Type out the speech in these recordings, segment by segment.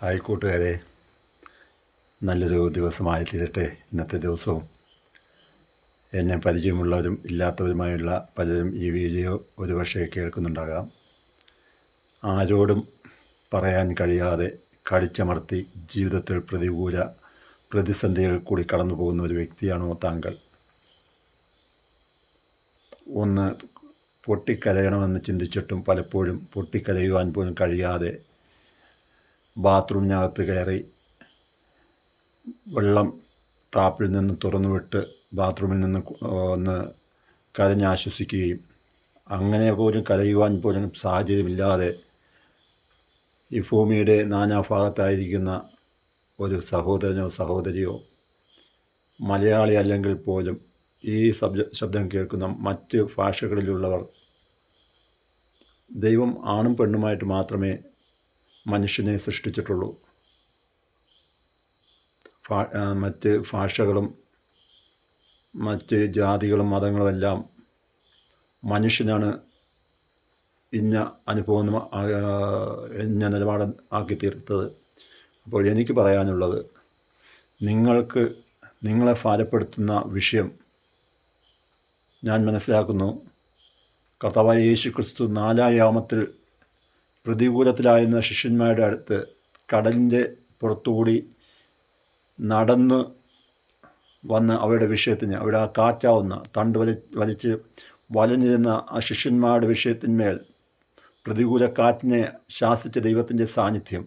Hi കൂട്ടുകാരെ, നല്ലൊരു ദിവസമായി തീരട്ടെ ഇന്നത്തെ ദിവസവും. എന്നെ പരിചയമുള്ളവരും ഇല്ലാത്തവരുമായുള്ള പലരും ഈ വീഡിയോ ഒരുപക്ഷെ കേൾക്കുന്നുണ്ടാകാം. ആരോടും പറയാൻ കഴിയാതെ കടിച്ചമർത്തി ജീവിതത്തിൽ പ്രതിസന്ധികൾ കൂടി കടന്നു പോകുന്ന ഒരു വ്യക്തിയാണോ താങ്കൾ? ഒന്ന് പൊട്ടിക്കരയണമെന്ന് ചിന്തിച്ചിട്ടും പലപ്പോഴും പൊട്ടിക്കരയുവാൻ പോലും കഴിയാതെ ബാത്റൂമിനകത്ത് കയറി വെള്ളം ടാപ്പിൽ നിന്ന് തുറന്നുവിട്ട് ബാത്റൂമിൽ നിന്ന് ഒന്ന് കരഞ്ഞാശ്വസിക്കുകയും അങ്ങനെ പോലും കരയുവാൻ പോലും സാഹചര്യമില്ലാതെ ഈ ഭൂമിയുടെ നാനാഭാഗത്തായിരിക്കുന്ന ഒരു സഹോദരനോ സഹോദരിയോ മലയാളി അല്ലെങ്കിൽ പോലും ഈ ശബ്ദം കേൾക്കുന്ന മറ്റ് ഭാഷകളിലുള്ളവർ, ദൈവം ആണും പെണ്ണുമായിട്ട് മാത്രമേ മനുഷ്യനെ സൃഷ്ടിച്ചിട്ടുള്ളൂ. മറ്റ് ഭാഷകളും മറ്റ് ജാതികളും മതങ്ങളുമെല്ലാം മനുഷ്യനാണ് ഇന്ന അനുഭവം ഇന്ന നിലപാട് ആക്കി തീർത്തത്. അപ്പോൾ എനിക്ക് പറയാനുള്ളത്, നിങ്ങളെ ഭാരപ്പെടുത്തുന്ന വിഷയം ഞാൻ മനസ്സിലാക്കുന്നു. കർത്താവായ യേശു ക്രിസ്തു 4-ാം യാമത്തിൽ പ്രതികൂലത്തിലായിരുന്ന ശിഷ്യന്മാരുടെ അടുത്ത് കടലിൻ്റെ പുറത്തുകൂടി നടന്ന് വന്ന് അവരുടെ വിഷയത്തിന്, അവിടെ ആ കാറ്റാവുന്ന തണ്ട് വലിച്ച് വലഞ്ഞിരുന്ന ആ ശിഷ്യന്മാരുടെ വിഷയത്തിന്മേൽ പ്രതികൂല കാറ്റിനെ ശാസിച്ച ദൈവത്തിൻ്റെ സാന്നിധ്യം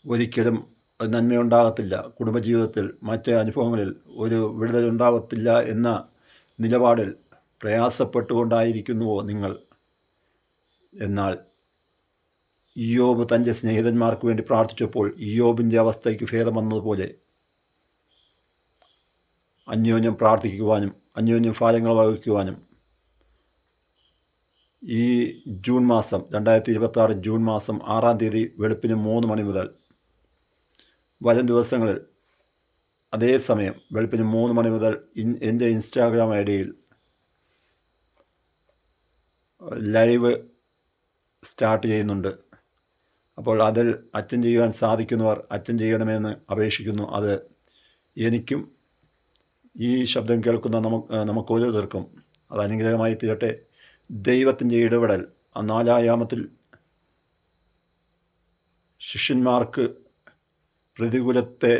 ഒരിക്കലും നന്മയുണ്ടാകത്തില്ല, കുടുംബജീവിതത്തിൽ മറ്റ് അനുഭവങ്ങളിൽ ഒരു വിടുതലുണ്ടാകത്തില്ല എന്ന നിലപാടിൽ പ്രയാസപ്പെട്ടുകൊണ്ടായിരിക്കുന്നുവോ നിങ്ങൾ? എന്നാൽ ഇയ്യോബ് തൻ്റെ സ്നേഹിതന്മാർക്ക് വേണ്ടി പ്രാർത്ഥിച്ചപ്പോൾ ഇയ്യോബിൻ്റെ അവസ്ഥയ്ക്ക് ഭേദം വന്നതുപോലെ അന്യോന്യം പ്രാർത്ഥിക്കുവാനും അന്യോന്യം ഫലങ്ങൾ വഹിക്കുവാനും ഈ ജൂൺ മാസം 2026 ജൂൺ മാസം 6-ാം തീയതി വെളുപ്പിന് 3 മണി മുതൽ വരും ദിവസങ്ങളിൽ അതേസമയം വെളുപ്പിന് 3 മണി മുതൽ എൻ്റെ ഇൻസ്റ്റാഗ്രാം ഐഡിയിൽ ലൈവ് സ്റ്റാർട്ട് ചെയ്യുന്നുണ്ട്. അപ്പോൾ അതിൽ അറ്റൻഡ് ചെയ്യുവാൻ സാധിക്കുന്നവർ അറ്റൻഡ് ചെയ്യണമെന്ന് അപേക്ഷിക്കുന്നു. അത് എനിക്കും ഈ ശബ്ദം കേൾക്കുന്ന നമുക്ക് ഓരോരുത്തർക്കും അത് അനുഗ്രഹമായി തീരട്ടെ. ദൈവത്തിൻ്റെ ഇടപെടൽ, ആ 4-ാം യാമത്തിൽ ശിഷ്യന്മാർക്ക് പ്രതികൂലത്തെ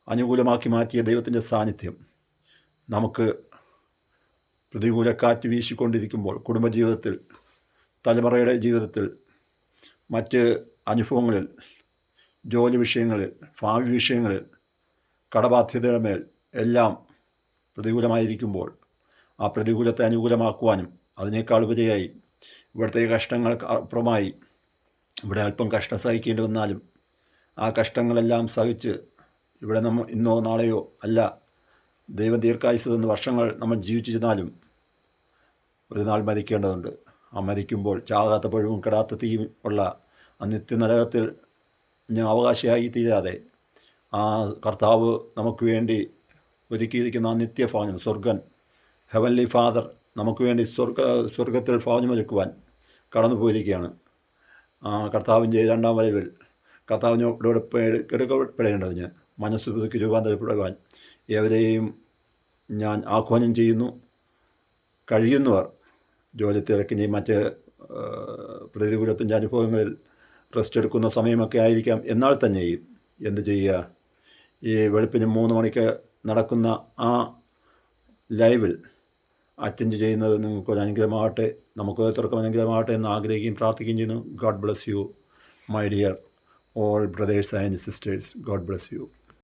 അനുകൂലമാക്കി മാറ്റിയ ദൈവത്തിൻ്റെ സാന്നിധ്യം നമുക്ക് പ്രതികൂല കാറ്റ് വീശിക്കൊണ്ടിരിക്കുമ്പോൾ കുടുംബജീവിതത്തിൽ, തലമുറയുടെ ജീവിതത്തിൽ, മറ്റ് അനുഭവങ്ങളിൽ, ജോലി വിഷയങ്ങളിൽ, ഭാവി വിഷയങ്ങളിൽ, കടബാധ്യതയുടെ മേൽ എല്ലാം പ്രതികൂലമായിരിക്കുമ്പോൾ ആ പ്രതികൂലത്തെ അനുകൂലമാക്കുവാനും അതിനേക്കാൾ ഉപരിയായി ഇവിടുത്തെ കഷ്ടങ്ങൾക്ക് അപ്പുറമായി ഇവിടെ അല്പം കഷ്ടം സഹിക്കേണ്ടി വന്നാലും ആ കഷ്ടങ്ങളെല്ലാം സഹിച്ച് ഇവിടെ ഇന്നോ നാളെയോ അല്ല, ദൈവം ദീർഘായുസ്സ് തന്ന വർഷങ്ങൾ നമ്മൾ ജീവിച്ചിരുന്നാലും ഒരു നാൾ മരിക്കേണ്ടതുണ്ട്. ആ മരിക്കുമ്പോൾ ചാകാത്ത പഴുവും കെടാത്ത തീയും ഉള്ള ആ നിത്യനരകത്തിൽ ഞാൻ അവകാശിയായി തീരാതെ ആ കർത്താവ് നമുക്ക് വേണ്ടി ഒരുക്കിയിരിക്കുന്ന ആ നിത്യഭവനം, സ്വർഗൻ, ഹെവൻലി ഫാദർ നമുക്ക് വേണ്ടി സ്വർഗത്തിൽ ഭവനമൊരുക്കുവാൻ കടന്നു പോയിരിക്കുകയാണ്. കർത്താവിൻ്റെ 2-ാം വരവിൽ കർത്താവിനോട് എടുക്കപ്പെടേണ്ടതിന് മനസ്സ് പുതുക്കി രൂപാന്തരപ്പെടുവാൻ ഏവരെയും ഞാൻ ആഹ്വാനം ചെയ്യുന്നു. കഴിയുന്നവർ ജോലി തിരക്കിനെയും മറ്റ് പ്രതികൂലത്തിൻ്റെ അനുഭവങ്ങളിൽ റെസ്റ്റ് എടുക്കുന്ന സമയമൊക്കെ ആയിരിക്കാം. എന്നാൽ തന്നെയും എന്ത് ചെയ്യുക, ഈ വെളുപ്പിന് 3 മണിക്ക് നടക്കുന്ന ആ ലൈവിൽ അറ്റൻഡ് ചെയ്യുന്നത് നിങ്ങൾക്കൊരു അനുഗ്രഹമാകട്ടെ, നമുക്ക് ഓരോരുത്തർക്കും അനുഗ്രഹമാകട്ടെ എന്ന് ആഗ്രഹിക്കുകയും പ്രാർത്ഥിക്കുകയും ചെയ്യുന്നു. God bless you my dear all brothers and sisters. God bless you.